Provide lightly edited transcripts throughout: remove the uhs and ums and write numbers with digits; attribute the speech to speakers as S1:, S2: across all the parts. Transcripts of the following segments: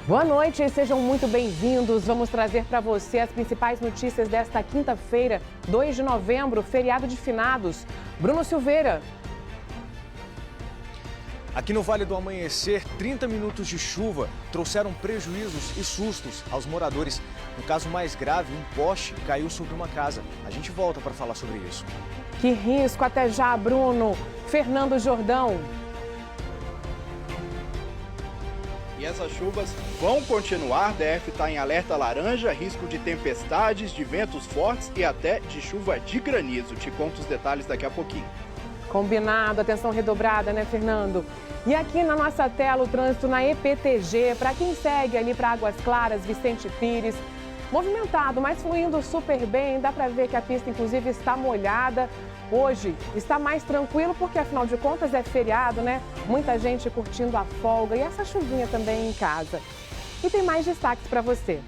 S1: Boa noite e sejam muito bem-vindos. Vamos trazer para você as principais notícias desta quinta-feira, 2 de novembro, feriado de finados. Bruno Silveira.
S2: Aqui no Vale do Amanhecer, 30 minutos de chuva trouxeram prejuízos e sustos aos moradores. No caso mais grave, um poste caiu sobre uma casa. A gente volta para falar sobre isso.
S1: Que risco, até já, Bruno. Fernando Jordão.
S3: E essas chuvas vão continuar, DF está em alerta laranja, risco de tempestades, de ventos fortes e até de chuva de granizo. Te conto os detalhes daqui a pouquinho.
S1: Combinado, atenção redobrada, né, Fernando? E aqui na nossa tela o trânsito na EPTG, para quem segue ali para Águas Claras, Vicente Pires, movimentado, mas fluindo super bem, dá para ver que a pista inclusive está molhada. Hoje está mais tranquilo porque, afinal de contas, é feriado, né? Muita gente curtindo a folga e essa chuvinha também em casa. E tem mais destaques para você.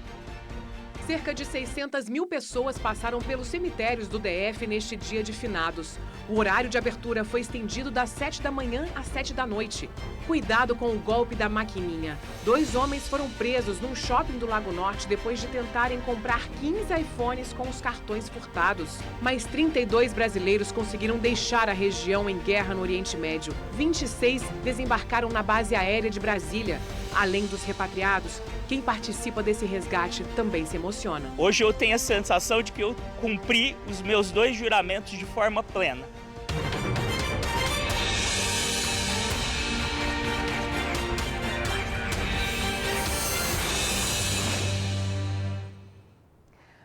S1: Cerca de 600 mil pessoas passaram pelos cemitérios do DF neste dia de finados. O horário de abertura foi estendido das 7 da manhã às 7 da noite. Cuidado com o golpe da maquininha. 2 homens foram presos num shopping do Lago Norte depois de tentarem comprar 15 iPhones com os cartões furtados. Mais 32 brasileiros conseguiram deixar a região em guerra no Oriente Médio. 26 desembarcaram na base aérea de Brasília. Além dos repatriados, quem participa desse resgate também se emociona.
S4: Hoje eu tenho a sensação de que eu cumpri os meus 2 juramentos de forma plena.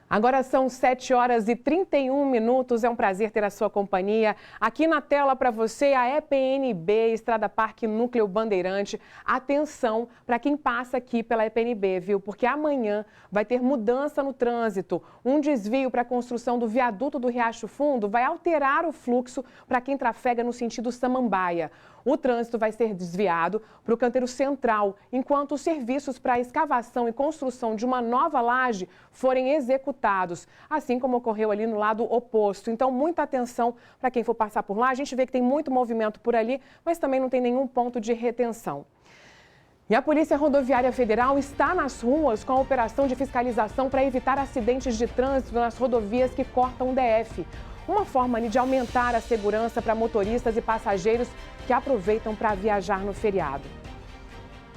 S1: Agora são 7 horas e 31 minutos. É um prazer ter a sua companhia. Aqui na tela para você a EPNB, Estrada Parque Núcleo Bandeirante. Atenção para quem passa aqui pela EPNB, viu? Porque amanhã vai ter mudança no trânsito. Um desvio para a construção do viaduto do Riacho Fundo vai alterar o fluxo para quem trafega no sentido Samambaia. O trânsito vai ser desviado para o canteiro central, enquanto os serviços para a escavação e construção de uma nova laje forem executados, assim como ocorreu ali no lado oposto. Então, muita atenção para quem for passar por lá. A gente vê que tem muito movimento por ali, mas também não tem nenhum ponto de retenção. E a Polícia Rodoviária Federal está nas ruas com a operação de fiscalização para evitar acidentes de trânsito nas rodovias que cortam o DF. Uma forma de aumentar a segurança para motoristas e passageiros que aproveitam para viajar no feriado.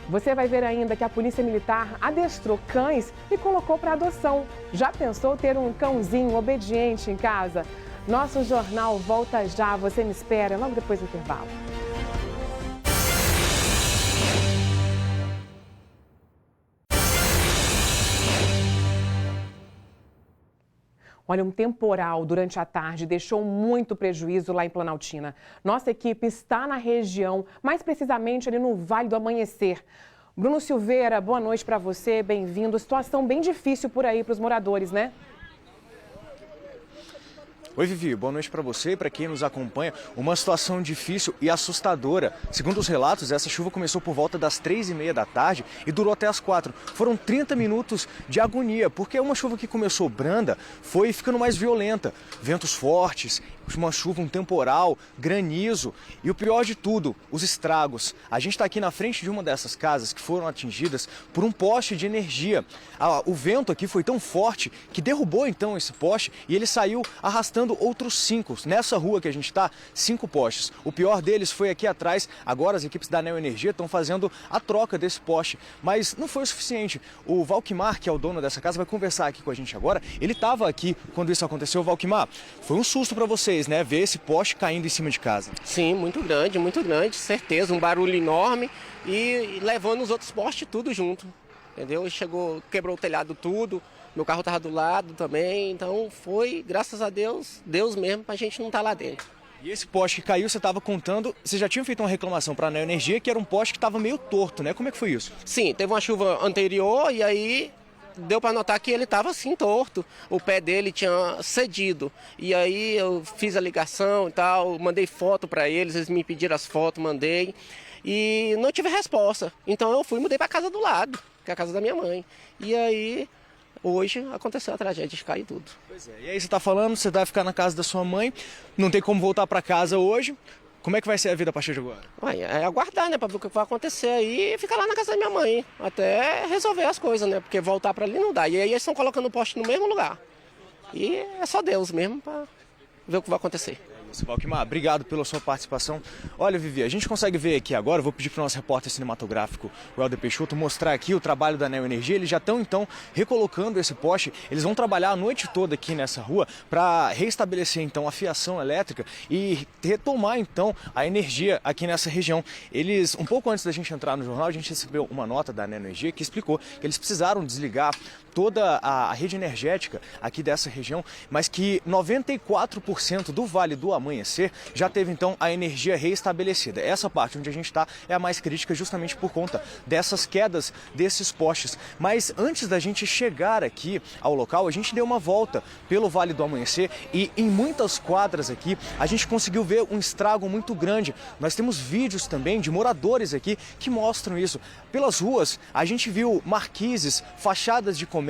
S1: Você vai ver ainda que a Polícia Militar adestrou cães e colocou para adoção. Já pensou ter um cãozinho obediente em casa? Nosso jornal volta já, você me espera logo depois do intervalo. Olha, um temporal durante a tarde deixou muito prejuízo lá em Planaltina. Nossa equipe está na região, mais precisamente ali no Vale do Amanhecer. Bruno Silveira, boa noite para você, bem-vindo. Situação bem difícil por aí para os moradores, né?
S2: Oi, Vivi, boa noite para você e para quem nos acompanha. Uma situação difícil e assustadora. Segundo os relatos, essa chuva começou por volta das 3h30 da tarde e durou até as 4. Foram 30 minutos de agonia, porque uma chuva que começou branda foi ficando mais violenta. Ventos fortes, uma chuva, um temporal, granizo e o pior de tudo, os estragos. A gente está aqui na frente de uma dessas casas que foram atingidas por um poste de energia. O vento aqui foi tão forte que derrubou então esse poste e ele saiu arrastando outros 5. Nessa rua que a gente está, 5 postes. O pior deles foi aqui atrás. Agora as equipes da Neo Energia estão fazendo a troca desse poste. Mas não foi o suficiente. O Valquimar, que é o dono dessa casa, vai conversar aqui com a gente agora. Ele estava aqui quando isso aconteceu. Valquimar, foi um susto para vocês, né? Ver esse poste caindo em cima de casa.
S5: Sim, muito grande, certeza. Um barulho enorme e levando os outros postes tudo junto. Entendeu? Chegou, quebrou o telhado tudo. Meu carro estava do lado também, então foi, graças a Deus, Deus mesmo, para a gente não estar lá dentro.
S2: E esse poste que caiu, você estava contando, você já tinha feito uma reclamação para a Neo Energia que era um poste que estava meio torto, né? Como é que foi isso?
S5: Sim, teve uma chuva anterior e aí deu para notar que ele estava assim torto, o pé dele tinha cedido. E aí eu fiz a ligação e tal, mandei foto para eles me pediram as fotos, mandei e não tive resposta. Então eu fui e mudei para a casa do lado, que é a casa da minha mãe. E aí hoje aconteceu a tragédia de cair tudo.
S2: Pois é, e aí você está falando, você vai ficar na casa da sua mãe, não tem como voltar para casa hoje. Como é que vai ser a vida a partir de agora?
S5: É aguardar, né, para ver o que vai acontecer aí e ficar lá na casa da minha mãe, até resolver as coisas, né, porque voltar para ali não dá. E aí eles estão colocando o poste no mesmo lugar. E é só Deus mesmo para ver o que vai acontecer.
S2: Valquimar, obrigado pela sua participação. Olha, Vivi, a gente consegue ver aqui agora, vou pedir para o nosso repórter cinematográfico, o Helder Peixoto, mostrar aqui o trabalho da Neoenergia. Eles já estão, então, recolocando esse poste. Eles vão trabalhar a noite toda aqui nessa rua para restabelecer, então, a fiação elétrica e retomar, então, a energia aqui nessa região. Eles, um pouco antes da gente entrar no jornal, a gente recebeu uma nota da Neoenergia que explicou que eles precisaram desligar toda a rede energética aqui dessa região, mas que 94% do Vale do Amanhecer já teve então a energia reestabelecida. Essa parte onde a gente está é a mais crítica justamente por conta dessas quedas desses postes. Mas antes da gente chegar aqui ao local, a gente deu uma volta pelo Vale do Amanhecer e em muitas quadras aqui a gente conseguiu ver um estrago muito grande. Nós temos vídeos também de moradores aqui que mostram isso. Pelas ruas a gente viu marquises, fachadas de comércio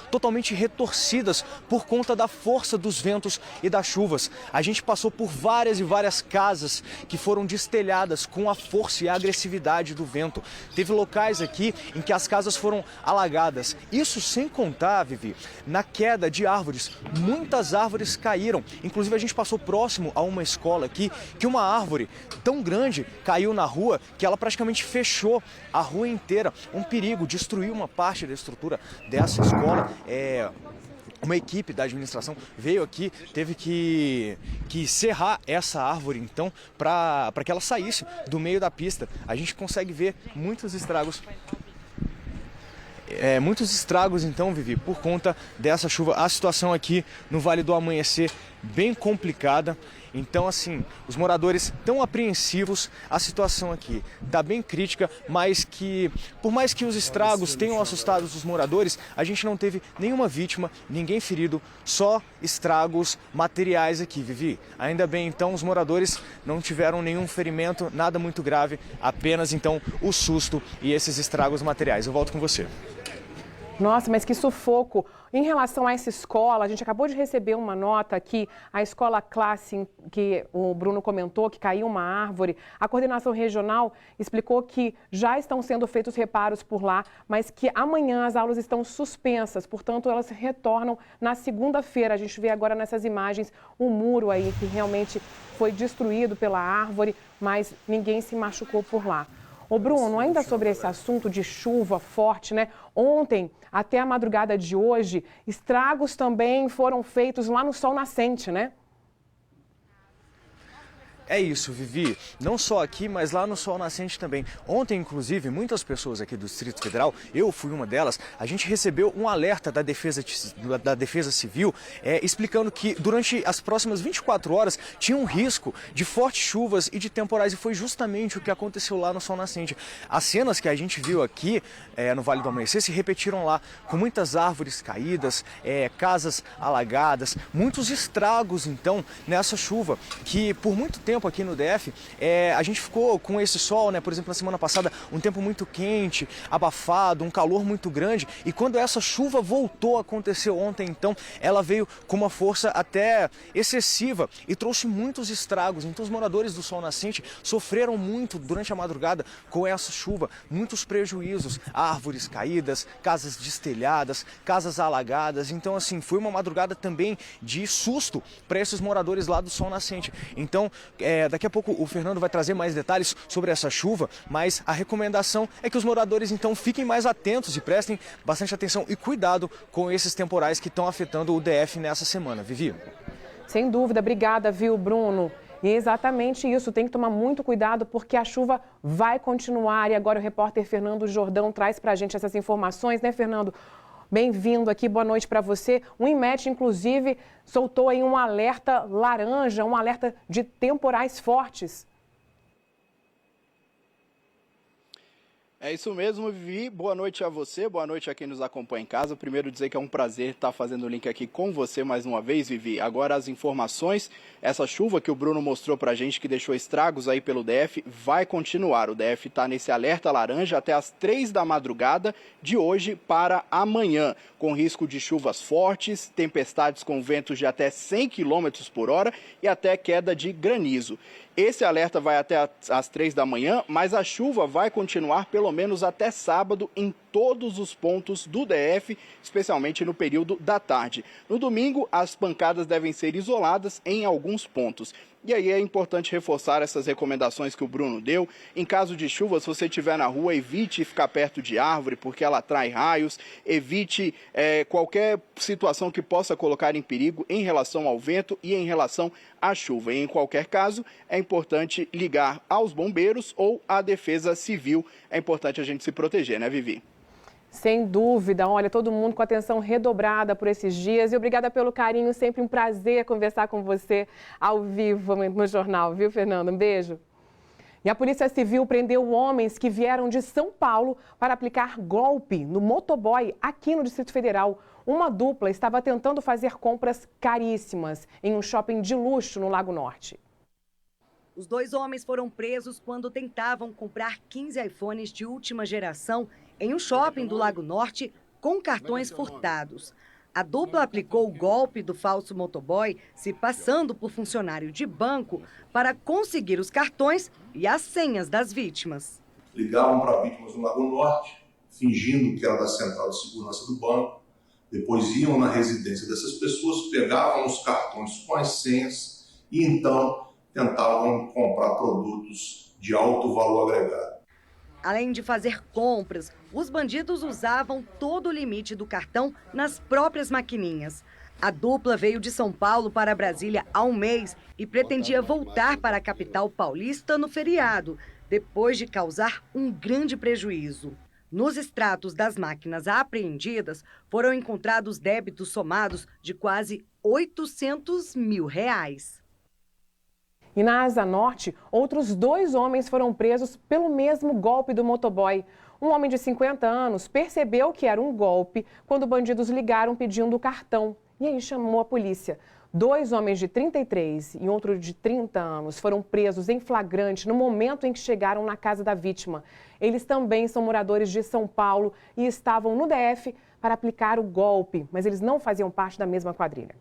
S2: totalmente retorcidas por conta da força dos ventos e das chuvas. A gente passou por várias e várias casas que foram destelhadas com a força e a agressividade do vento. Teve locais aqui em que as casas foram alagadas. Isso sem contar, Vivi, na queda de árvores. Muitas árvores caíram. Inclusive a gente passou próximo a uma escola aqui que uma árvore tão grande caiu na rua que ela praticamente fechou a rua inteira. Um perigo, destruiu uma parte da estrutura dessa escola. Uma equipe da administração veio aqui, teve que serrar essa árvore, então, para que ela saísse do meio da pista. A gente consegue ver muitos estragos. Muitos estragos, então, Vivi, por conta dessa chuva. A situação aqui no Vale do Amanhecer bem complicada. Então, assim, os moradores estão apreensivos, a situação aqui está bem crítica, mas que, por mais que os estragos tenham assustado os moradores, a gente não teve nenhuma vítima, ninguém ferido, só estragos materiais aqui, Vivi. Ainda bem, então, os moradores não tiveram nenhum ferimento, nada muito grave, apenas, então, o susto e esses estragos materiais. Eu volto com você.
S1: Nossa, mas que sufoco. Em relação a essa escola, a gente acabou de receber uma nota aqui, a escola Classe, que o Bruno comentou, que caiu uma árvore. A coordenação regional explicou que já estão sendo feitos reparos por lá, mas que amanhã as aulas estão suspensas, portanto elas retornam na segunda-feira. A gente vê agora nessas imagens o muro aí que realmente foi destruído pela árvore, mas ninguém se machucou por lá. Ô Bruno, ainda sobre esse assunto de chuva forte, né? Ontem, até a madrugada de hoje, estragos também foram feitos lá no Sol Nascente, né?
S2: É isso, Vivi. Não só aqui, mas lá no Sol Nascente também. Ontem, inclusive, muitas pessoas aqui do Distrito Federal, eu fui uma delas, a gente recebeu um alerta da Defesa Civil explicando que durante as próximas 24 horas tinha um risco de fortes chuvas e de temporais, e foi justamente o que aconteceu lá no Sol Nascente. As cenas que a gente viu aqui no Vale do Amanhecer se repetiram lá, com muitas árvores caídas, casas alagadas, muitos estragos, então, nessa chuva, que por muito tempo aqui no DF, a gente ficou com esse sol, né? Por exemplo, na semana passada, um tempo muito quente, abafado, um calor muito grande, e quando essa chuva voltou a acontecer ontem, então, ela veio com uma força até excessiva e trouxe muitos estragos. Então, os moradores do Sol Nascente sofreram muito durante a madrugada com essa chuva, muitos prejuízos, árvores caídas, casas destelhadas, casas alagadas. Então, assim, foi uma madrugada também de susto para esses moradores lá do Sol Nascente. Então, daqui a pouco o Fernando vai trazer mais detalhes sobre essa chuva, mas a recomendação é que os moradores então fiquem mais atentos e prestem bastante atenção e cuidado com esses temporais que estão afetando o DF nessa semana. Vivi?
S1: Sem dúvida, obrigada, viu, Bruno? E exatamente isso, tem que tomar muito cuidado porque a chuva vai continuar. E agora o repórter Fernando Jordão traz pra gente essas informações, né, Fernando? Bem-vindo aqui, boa noite para você. O INMET, inclusive, soltou aí um alerta laranja, um alerta de temporais fortes.
S3: É isso mesmo, Vivi. Boa noite a você, boa noite a quem nos acompanha em casa. Primeiro dizer que é um prazer estar fazendo o link aqui com você mais uma vez, Vivi. Agora as informações, essa chuva que o Bruno mostrou pra gente, que deixou estragos aí pelo DF, vai continuar. O DF está nesse alerta laranja até as 3 da madrugada de hoje para amanhã, com risco de chuvas fortes, tempestades com ventos de até 100 km por hora e até queda de granizo. Esse alerta vai até às 3 da manhã, mas a chuva vai continuar pelo menos até sábado em todos os pontos do DF, especialmente no período da tarde. No domingo, as pancadas devem ser isoladas em alguns pontos. E aí é importante reforçar essas recomendações que o Bruno deu. Em caso de chuva, se você estiver na rua, evite ficar perto de árvore, porque ela atrai raios. Evite qualquer situação que possa colocar em perigo em relação ao vento e em relação à chuva. E em qualquer caso, é importante ligar aos bombeiros ou à Defesa Civil. É importante a gente se proteger, né, Vivi?
S1: Sem dúvida. Olha, todo mundo com atenção redobrada por esses dias. E obrigada pelo carinho. Sempre um prazer conversar com você ao vivo no jornal, viu, Fernando? Um beijo. E a Polícia Civil prendeu homens que vieram de São Paulo para aplicar golpe no motoboy aqui no Distrito Federal. Uma dupla estava tentando fazer compras caríssimas em um shopping de luxo no Lago Norte.
S6: Os 2 homens foram presos quando tentavam comprar 15 iPhones de última geração em um shopping do Lago Norte com cartões furtados. A dupla aplicou o golpe do falso motoboy, se passando por funcionário de banco, para conseguir os cartões e as senhas das vítimas.
S7: Ligavam para vítimas no Lago Norte, fingindo que era da central de segurança do banco. Depois iam na residência dessas pessoas, pegavam os cartões com as senhas e então tentavam comprar produtos de alto valor agregado.
S6: Além de fazer compras, os bandidos usavam todo o limite do cartão nas próprias maquininhas. A dupla veio de São Paulo para Brasília há um mês e pretendia voltar para a capital paulista no feriado, depois de causar um grande prejuízo. Nos extratos das máquinas apreendidas, foram encontrados débitos somados de quase R$800 mil.
S1: E na Asa Norte, outros 2 homens foram presos pelo mesmo golpe do motoboy. Um homem de 50 anos percebeu que era um golpe quando bandidos ligaram pedindo o cartão. E aí chamou a polícia. 2 homens de 33 e outro de 30 anos foram presos em flagrante no momento em que chegaram na casa da vítima. Eles também são moradores de São Paulo e estavam no DF para aplicar o golpe, mas eles não faziam parte da mesma quadrilha.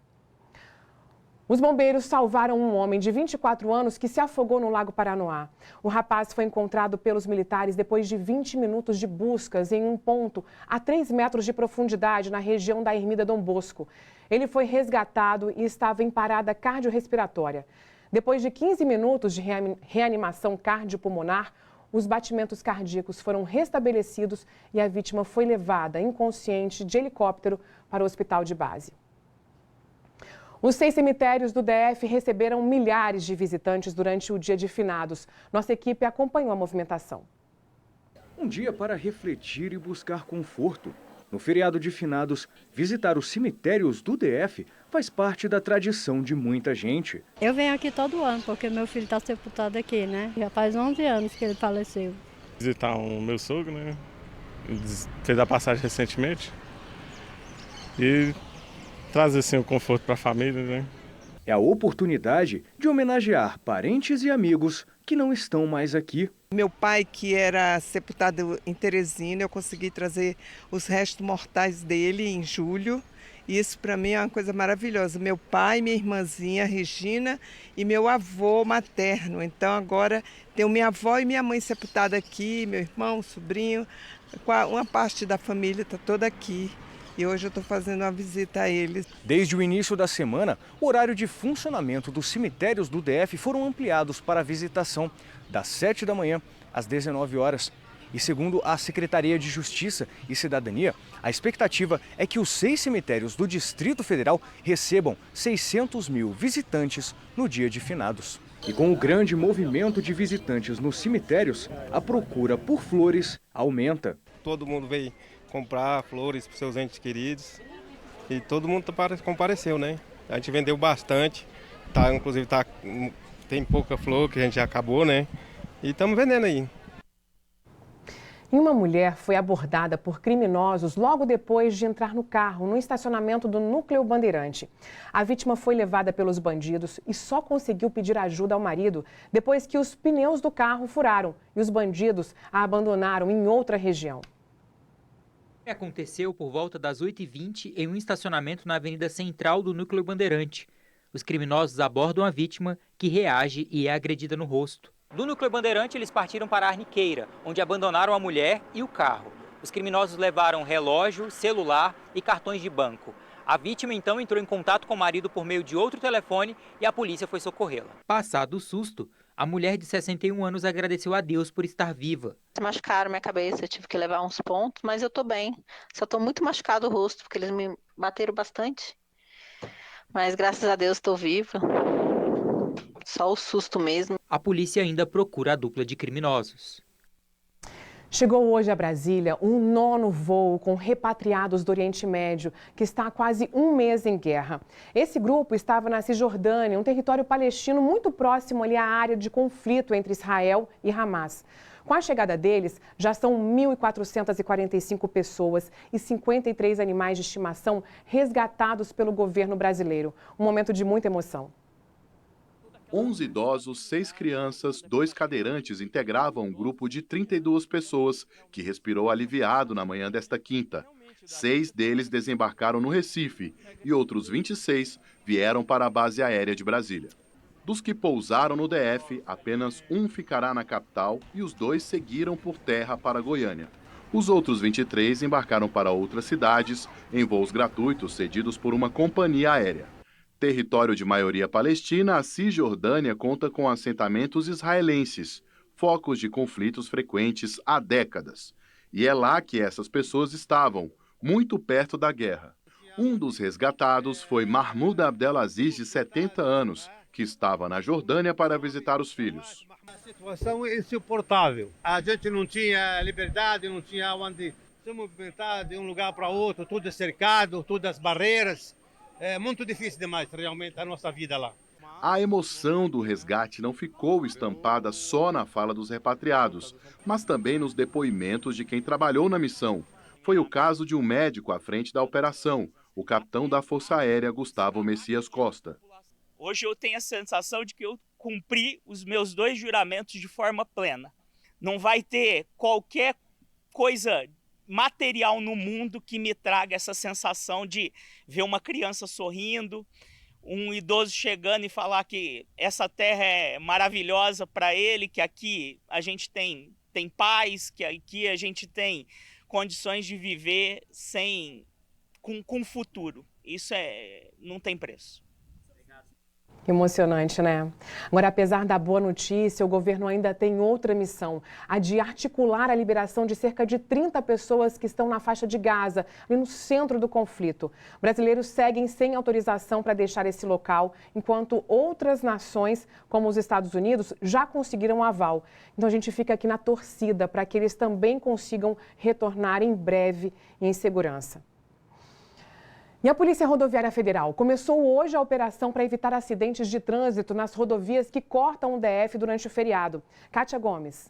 S1: Os bombeiros salvaram um homem de 24 anos que se afogou no Lago Paranoá. O rapaz foi encontrado pelos militares depois de 20 minutos de buscas em um ponto a 3 metros de profundidade na região da Ermida Dom Bosco. Ele foi resgatado e estava em parada cardiorrespiratória. Depois de 15 minutos de reanimação cardiopulmonar, os batimentos cardíacos foram restabelecidos e a vítima foi levada inconsciente de helicóptero para o hospital de base. Os 6 cemitérios do DF receberam milhares de visitantes durante o Dia de Finados. Nossa equipe acompanhou a movimentação.
S8: Um dia para refletir e buscar conforto. No feriado de Finados, visitar os cemitérios do DF faz parte da tradição de muita gente.
S9: Eu venho aqui todo ano, porque meu filho está sepultado aqui, né? Já faz 11 anos que ele faleceu.
S10: Visitar o meu sogro, né? Ele fez a passagem recentemente. E trazer assim, o conforto para a família, né?
S8: É a oportunidade de homenagear parentes e amigos que não estão mais aqui.
S11: Meu pai, que era sepultado em Teresina, eu consegui trazer os restos mortais dele em julho. E isso para mim é uma coisa maravilhosa. Meu pai, minha irmãzinha Regina e meu avô materno. Então agora tenho minha avó e minha mãe sepultada aqui, meu irmão, sobrinho. Uma parte da família está toda aqui. E hoje eu estou fazendo uma visita a eles.
S2: Desde o início da semana, o horário de funcionamento dos cemitérios do DF foram ampliados para a visitação das 7 da manhã às 19 horas. E segundo a Secretaria de Justiça e Cidadania, a expectativa é que os 6 cemitérios do Distrito Federal recebam 600 mil visitantes no Dia de Finados.
S8: E com o grande movimento de visitantes nos cemitérios, a procura por flores aumenta.
S10: Todo mundo veio comprar flores para seus entes queridos e todo mundo compareceu, né? A gente vendeu bastante, inclusive tem pouca flor que a gente já acabou, né? E estamos vendendo aí.
S1: E uma mulher foi abordada por criminosos logo depois de entrar no carro, no estacionamento do Núcleo Bandeirante. A vítima foi levada pelos bandidos e só conseguiu pedir ajuda ao marido depois que os pneus do carro furaram e os bandidos a abandonaram em outra região.
S12: Aconteceu por volta das 8h20 em um estacionamento na Avenida Central do Núcleo Bandeirante. Os criminosos abordam a vítima, que reage e é agredida no rosto. Do núcleo Bandeirante, eles partiram para a Arniqueira, onde abandonaram a mulher e o carro. Os criminosos levaram relógio, celular e cartões de banco. A vítima, então, entrou em contato com o marido por meio de outro telefone e a polícia foi socorrê-la. Passado o susto, a mulher de 61 anos agradeceu a Deus por estar viva.
S13: Machucaram minha cabeça, eu tive que levar uns pontos, mas eu tô bem. Só tô muito machucado o rosto, porque eles me bateram bastante. Mas graças a Deus estou viva. Só o susto mesmo.
S12: A polícia ainda procura a dupla de criminosos.
S1: Chegou hoje a Brasília um 9º voo com repatriados do Oriente Médio, que está há quase um mês em guerra. Esse grupo estava na Cisjordânia, um território palestino muito próximo ali à área de conflito entre Israel e Hamas. Com a chegada deles, já são 1.445 pessoas e 53 animais de estimação resgatados pelo governo brasileiro. Um momento de muita emoção.
S14: 11 idosos, 6 crianças, 2 cadeirantes integravam um grupo de 32 pessoas que respirou aliviado na manhã desta quinta. 6 deles desembarcaram no Recife e outros 26 vieram para a base aérea de Brasília. Dos que pousaram no DF, apenas um ficará na capital e os 2 seguiram por terra para Goiânia. Os outros 23 embarcaram para outras cidades em voos gratuitos cedidos por uma companhia aérea. Território de maioria palestina, a Cisjordânia conta com assentamentos israelenses, focos de conflitos frequentes há décadas. E é lá que essas pessoas estavam, muito perto da guerra. Um dos resgatados foi Mahmoud Abdelaziz, de 70 anos, que estava na Jordânia para visitar os filhos.
S15: A situação é insuportável. A gente não tinha liberdade, não tinha onde se movimentar de um lugar para outro, tudo é cercado, todas as barreiras. É muito difícil demais, realmente, a nossa vida lá.
S14: A emoção do resgate não ficou estampada só na fala dos repatriados, mas também nos depoimentos de quem trabalhou na missão. Foi o caso de um médico à frente da operação, o capitão da Força Aérea, Gustavo Messias Costa.
S4: Hoje eu tenho a sensação de que eu cumpri os meus 2 juramentos de forma plena. Não vai ter qualquer coisa material no mundo que me traga essa sensação de ver uma criança sorrindo, um idoso chegando e falar que essa terra é maravilhosa para ele, que aqui a gente tem paz, que aqui a gente tem condições de viver com futuro. Isso não tem preço.
S1: Emocionante, né? Agora, apesar da boa notícia, o governo ainda tem outra missão, a de articular a liberação de cerca de 30 pessoas que estão na faixa de Gaza, ali no centro do conflito. Brasileiros seguem sem autorização para deixar esse local, enquanto outras nações, como os Estados Unidos, já conseguiram aval. Então, a gente fica aqui na torcida para que eles também consigam retornar em breve e em segurança. E a Polícia Rodoviária Federal começou hoje a operação para evitar acidentes de trânsito nas rodovias que cortam o DF durante o feriado. Kátia Gomes.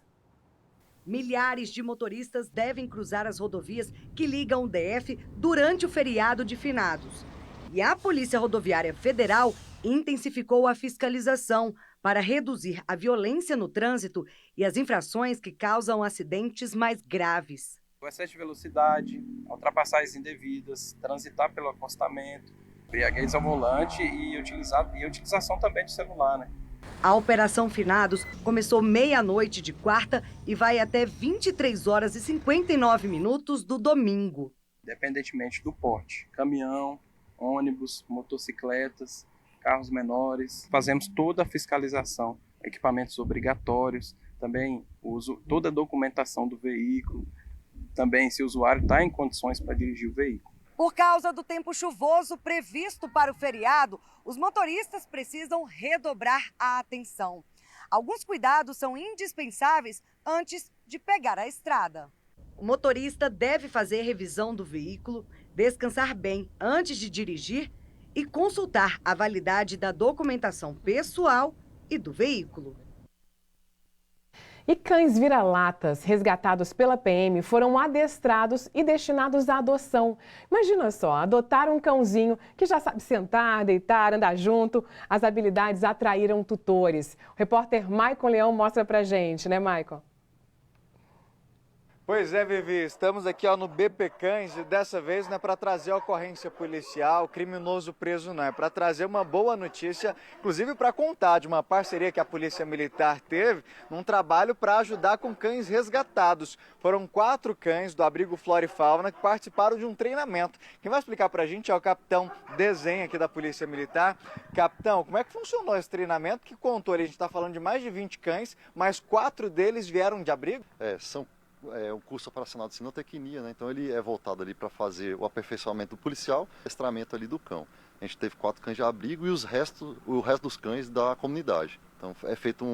S6: Milhares de motoristas devem cruzar as rodovias que ligam o DF durante o feriado de finados. E a Polícia Rodoviária Federal intensificou a fiscalização para reduzir a violência no trânsito e as infrações que causam acidentes mais graves.
S16: O excesso de velocidade, ultrapassagens indevidas, transitar pelo acostamento, embriaguez ao volante e a utilização também do celular, né?
S6: A Operação Finados começou meia-noite de quarta e vai até 23 horas e 59 minutos do domingo.
S16: Independentemente do porte, caminhão, ônibus, motocicletas, carros menores, fazemos toda a fiscalização, equipamentos obrigatórios, também toda a documentação do veículo, também se o usuário está em condições para dirigir o veículo.
S6: Por causa do tempo chuvoso previsto para o feriado, os motoristas precisam redobrar a atenção. Alguns cuidados são indispensáveis antes de pegar a estrada. O motorista deve fazer revisão do veículo, descansar bem antes de dirigir e consultar a validade da documentação pessoal e do veículo.
S1: E cães vira-latas resgatados pela PM foram adestrados e destinados à adoção. Imagina só, adotar um cãozinho que já sabe sentar, deitar, andar junto. As habilidades atraíram tutores. O repórter Maicon Leão mostra pra gente, né, Maicon?
S2: Pois é, Vivi, estamos aqui no BP Cães e dessa vez não é para trazer ocorrência policial, criminoso preso não, é para trazer uma boa notícia, inclusive para contar de uma parceria que a Polícia Militar teve num trabalho para ajudar com cães resgatados. Foram 4 cães do abrigo Flora e Fauna que participaram de um treinamento. Quem vai explicar para a gente é o capitão Desenha aqui da Polícia Militar. Capitão, como é que funcionou esse treinamento que contou? A gente está falando de mais de 20 cães, mas 4 deles vieram de abrigo?
S17: É um curso operacional de sinotecnia, né? Então ele é voltado ali para fazer o aperfeiçoamento do policial, o adestramento ali do cão. A gente teve 4 cães de abrigo e o resto dos cães da comunidade. Então é feito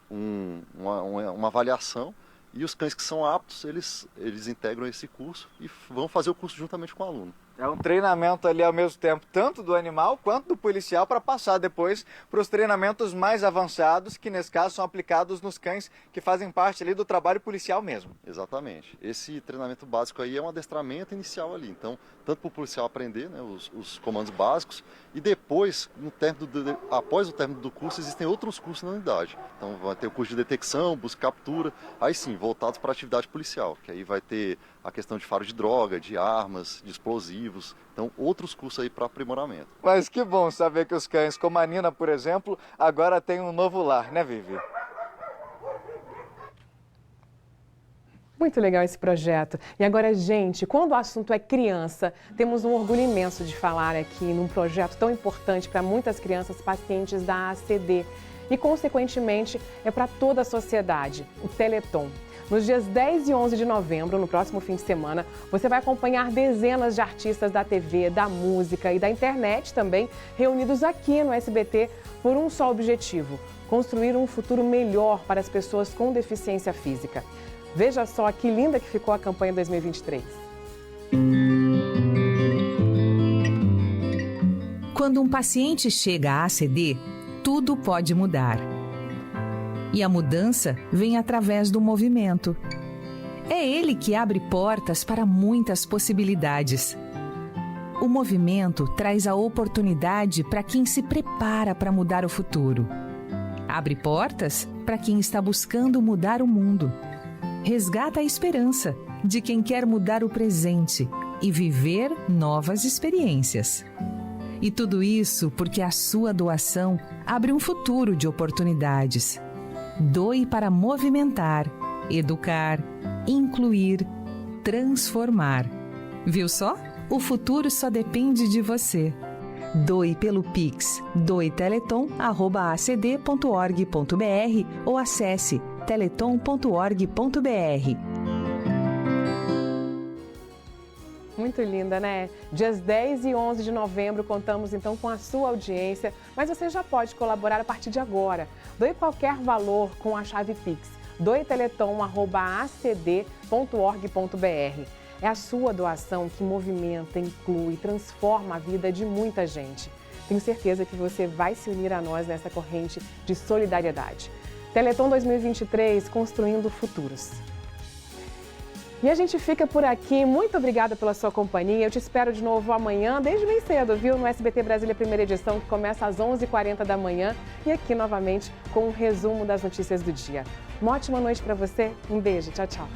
S17: uma avaliação e os cães que são aptos, eles integram esse curso e vão fazer o curso juntamente com o aluno.
S2: É um treinamento ali ao mesmo tempo, tanto do animal quanto do policial, para passar depois para os treinamentos mais avançados, que nesse caso são aplicados nos cães que fazem parte ali do trabalho policial mesmo.
S17: Exatamente. Esse treinamento básico aí é um adestramento inicial ali. Então, tanto para o policial aprender, né, os comandos básicos, e depois, após o término do curso, existem outros cursos na unidade. Então, vai ter o curso de detecção, busca e captura, aí sim, voltados para a atividade policial, que aí vai ter a questão de faro de droga, de armas, de explosivos, então outros cursos aí para aprimoramento.
S2: Mas que bom saber que os cães, como a Nina, por exemplo, agora têm um novo lar, né, Vivi?
S1: Muito legal esse projeto. E agora, gente, quando o assunto é criança, temos um orgulho imenso de falar aqui num projeto tão importante para muitas crianças pacientes da ACD e, consequentemente, é para toda a sociedade, o Teleton. Nos dias 10 e 11 de novembro, no próximo fim de semana, você vai acompanhar dezenas de artistas da TV, da música e da internet também, reunidos aqui no SBT por um só objetivo: construir um futuro melhor para as pessoas com deficiência física. Veja só que linda que ficou a campanha 2023.
S18: Quando um paciente chega à ACD, tudo pode mudar. E a mudança vem através do movimento. É ele que abre portas para muitas possibilidades. O movimento traz a oportunidade para quem se prepara para mudar o futuro. Abre portas para quem está buscando mudar o mundo. Resgata a esperança de quem quer mudar o presente e viver novas experiências. E tudo isso porque a sua doação abre um futuro de oportunidades. Doe para movimentar, educar, incluir, transformar. Viu só? O futuro só depende de você. Doe pelo Pix doeteleton@acd.org.br ou acesse teleton.org.br.
S1: Muito linda, né? Dias 10 e 11 de novembro, contamos então com a sua audiência, mas você já pode colaborar a partir de agora. Doe qualquer valor com a chave Pix, doeteleton@acd.org.br. É a sua doação que movimenta, inclui, transforma a vida de muita gente. Tenho certeza que você vai se unir a nós nessa corrente de solidariedade. Teleton 2023, construindo futuros. E a gente fica por aqui. Muito obrigada pela sua companhia. Eu te espero de novo amanhã, desde bem cedo, viu? No SBT Brasília, primeira edição, que começa às 11h40 da manhã. E aqui novamente com um resumo das notícias do dia. Uma ótima noite para você. Um beijo. Tchau, tchau.